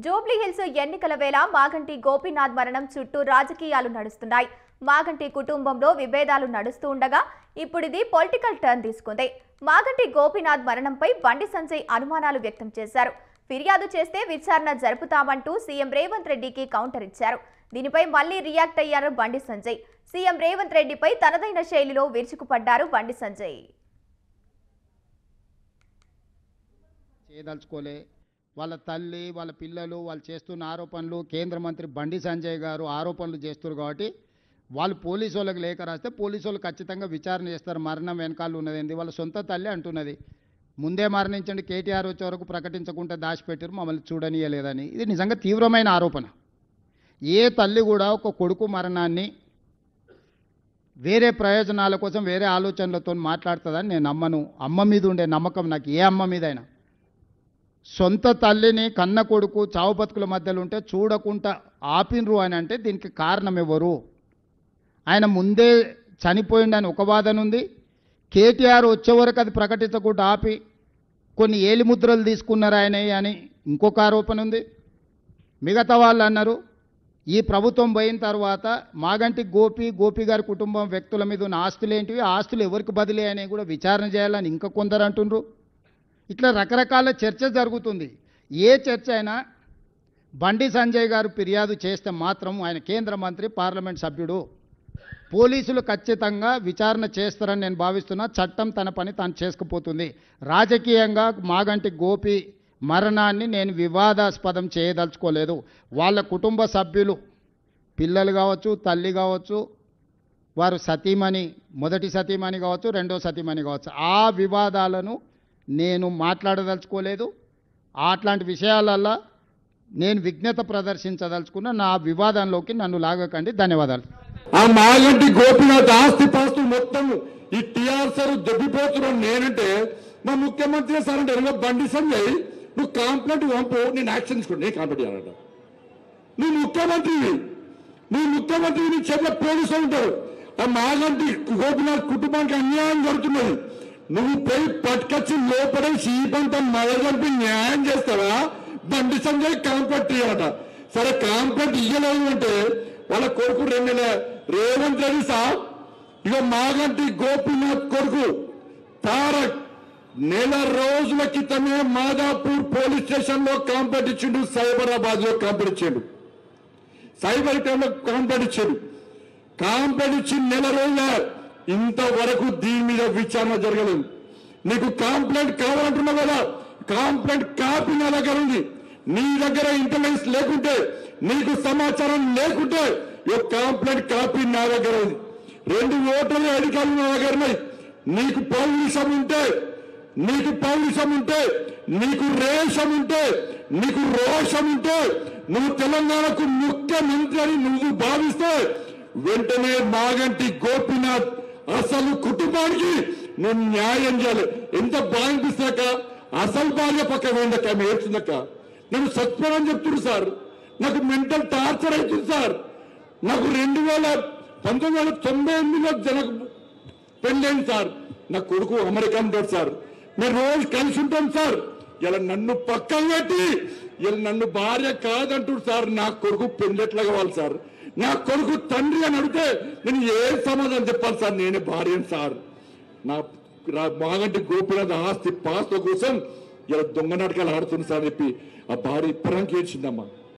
Jubilee hills ఎన్నికల వేళ మాగంటి గోపీనాథ్ మరణం చుట్టూ రాజకీయాలు నడుస్తున్నాయి. మాగంటి కుటుంబంలో విభేదాలు నడుస్తూ ఉండగా ఇప్పుడిది పొలిటికల్ టర్న్ తీసుకుంది. మాగంటి గోపీనాథ్ మరణంపై బండి సంజయ్ అనుమానాలు వ్యక్తం చేశారు. ఫిర్యాదు చేస్తే విచారణ జరుపుతామంటూ సీఎం రేవంత్ రెడ్డికి కౌంటర్ ఇచ్చారు. దీనిపై మళ్లీ రియాక్ట్ అయ్యారు బండి సంజయ్. సీఎం రేవంత్ రెడ్డిపై తనదైన శైలిలో విరుచుకుపడ్డారు బండి సంజయ్. వాళ్ళ తల్లి వాళ్ళ పిల్లలు వాళ్ళు చేస్తున్న ఆరోపణలు కేంద్ర మంత్రి బండి సంజయ్ గారు ఆరోపణలు చేస్తారు కాబట్టి వాళ్ళు పోలీసు వాళ్ళకి లేఖ రాస్తే పోలీసు వాళ్ళు ఖచ్చితంగా విచారణ చేస్తారు. మరణం వెనకాల ఉన్నది వాళ్ళ సొంత తల్లి అంటున్నది. ముందే మరణించండి, కేటీఆర్ వచ్చే వరకు ప్రకటించకుండా దాచిపెట్టారు, మమ్మల్ని చూడనీయలేదని. ఇది నిజంగా తీవ్రమైన ఆరోపణ. ఏ తల్లి కూడా ఒక కొడుకు మరణాన్ని వేరే ప్రయోజనాల కోసం వేరే ఆలోచనలతో మాట్లాడుతుందని నేను నమ్మను. అమ్మ మీద ఉండే నమ్మకం నాకు ఏ అమ్మ మీదైనా. సొంత తల్లిని కన్న కొడుకు చావు బతుకుల మధ్యలో ఉంటే చూడకుండా ఆపినరు అని అంటే దీనికి కారణం ఎవరు? ఆయన ముందే చనిపోయిండని ఒక వాదన ఉంది. కేటీఆర్ వచ్చే వరకు అది ప్రకటించకుండా ఆపి కొన్ని ఏలిముద్రలు తీసుకున్నారు ఆయన అని ఇంకొక ఆరోపణ ఉంది. మిగతా వాళ్ళు అన్నారు ఈ ప్రభుత్వం పోయిన తర్వాత మాగంటి గోపి గారి కుటుంబం వ్యక్తుల మీద ఉన్న ఆస్తులు ఏంటివి, ఆస్తులు ఎవరికి బదిలీ అని కూడా విచారణ చేయాలని ఇంకా కొందరు అంటున్నారు. ఇట్లా రకరకాల చర్చ జరుగుతుంది. ఏ చర్చ అయినా బండి సంజయ్ గారు ఫిర్యాదు చేస్తే మాత్రం ఆయన కేంద్ర మంత్రి, పార్లమెంట్ సభ్యుడు, పోలీసులు ఖచ్చితంగా విచారణ చేస్తారని నేను భావిస్తున్నా. చట్టం తన పని తాను చేసుకుపోతుంది. రాజకీయంగా మాగంటి గోపి మరణాన్ని నేను వివాదాస్పదం చేయదలుచుకోలేదు. వాళ్ళ కుటుంబ సభ్యులు, పిల్లలు కావచ్చు, తల్లి కావచ్చు, వారు సతీమణి, మొదటి సతీమణి కావచ్చు, రెండో సతీమణి కావచ్చు, ఆ వివాదాలను నేను మాట్లాడదలుచుకోలేదు. అట్లాంటి విషయాలల్లో నేను విజ్ఞత ప్రదర్శించదలుచుకున్న. నా వివాదంలోకి నన్ను లాగకండి. ధన్యవాదాలు. ఆ మాగంటి గోపీనాథ్ ఆస్తి పాస్తులు మొత్తం ఈ టీఆర్ఎస్ దొబ్బిపోతున్నాను నేనంటే మా ముఖ్యమంత్రి సార్ అంటే బండి సంజయ్ నువ్వు కాంప్లైంట్ పంపు, నేను యాక్షన్ తీసుకోండి, నేను కాంప్లైంట్ చేయాలంట. నువ్వు ముఖ్యమంత్రివి, నీ చేతిలో పోలీసులు ఉంటారు. ఆ మాగంటి గోపీనాథ్ కుటుంబానికి అన్యాయం జరుగుతున్నది. నువ్వు పోయి పట్టుకొచ్చి లోపడేసి ఈ పంట మళ్ళీ న్యాయం చేస్తావా? బండి సంజయ్ కాంప్లైంట్ ఇవ్వాలట. సరే కాంప్లైంట్ ఇయ్యలేదు అంటే వాళ్ళ కొడుకు 2 నెలల రేవంత్ రెడ్డి సార్ ఇక మాగంటి గోపీనాథ్ కొడుకు తారక్ నెల రోజుల క్రితమే మాదాపూర్ పోలీస్ స్టేషన్ లో కాంప్లైంట్ ఇచ్చిండు, సైబరాబాద్ లో కాంప్లైంట్ ఇచ్చాడు, సైబర్ టైంలో కాంప్లైంట్ ఇచ్చాడు. కాంప్లైంట్ ఇచ్చి నెల రోజుల ఇంతవరకు దీని మీద విచారణ జరగలేదు. నీకు కాంప్లైంట్ కావాలంటున్నావు కదా, కాంప్లైంట్ కాపీ నా దగ్గర ఉంది. నీ దగ్గర ఇంటెలిజెన్స్ లేకుంటే, నీకు సమాచారం లేకుంటే కాంప్లైంట్ కాపీ నా దగ్గర ఉంది. 2 ఓటర్ల అధికారులు నా దగ్గర ఉన్నాయి. నీకు పౌరుషం ఉంటే, నీకు రేషం ఉంటే, నీకు రోషం ఉంటే, నువ్వు తెలంగాణకు ముఖ్యమంత్రి అని నువ్వు భావిస్తే వెంటనే మాగంటి గోపీనాథ్ అసలు కుటుంబానికి నేను న్యాయం చేయాలి. ఎంత బాగా అనిపిస్తాక అసలు భార్య పక్క వేయందక్క, ఆమె ఏడ్చిందక్క. నేను సత్పరని చెప్తున్నారు సార్, నాకు మెంటల్ టార్చర్ అవుతుంది సార్. నాకు 1998లో జనకు పెళ్ళైంది సార్. నా కొడుకు అమెరికా ఉంటాడు సార్, మేము రోజు కలిసి ఉంటాం సార్. ఇలా నన్ను పక్కన పెట్టి ఇలా నన్ను భార్య కాదంటాడు సార్. నా కొడుకు పెళ్ళెట్లా కావాలి సార్? నా కొడుకు తండ్రి అని అడిగితే నేను ఏ సమాధానం చెప్పాలి సార్? నేనే భార్యను సార్. నా మాగంటి గోపీనాథ్ ఆస్తి పాస్త కోసం ఇలా దొంగ నాటకాలు ఆడుతుంది సార్ చెప్పి ఆ భార్య ఇప్పటికి ఏడ్చిందమ్మా.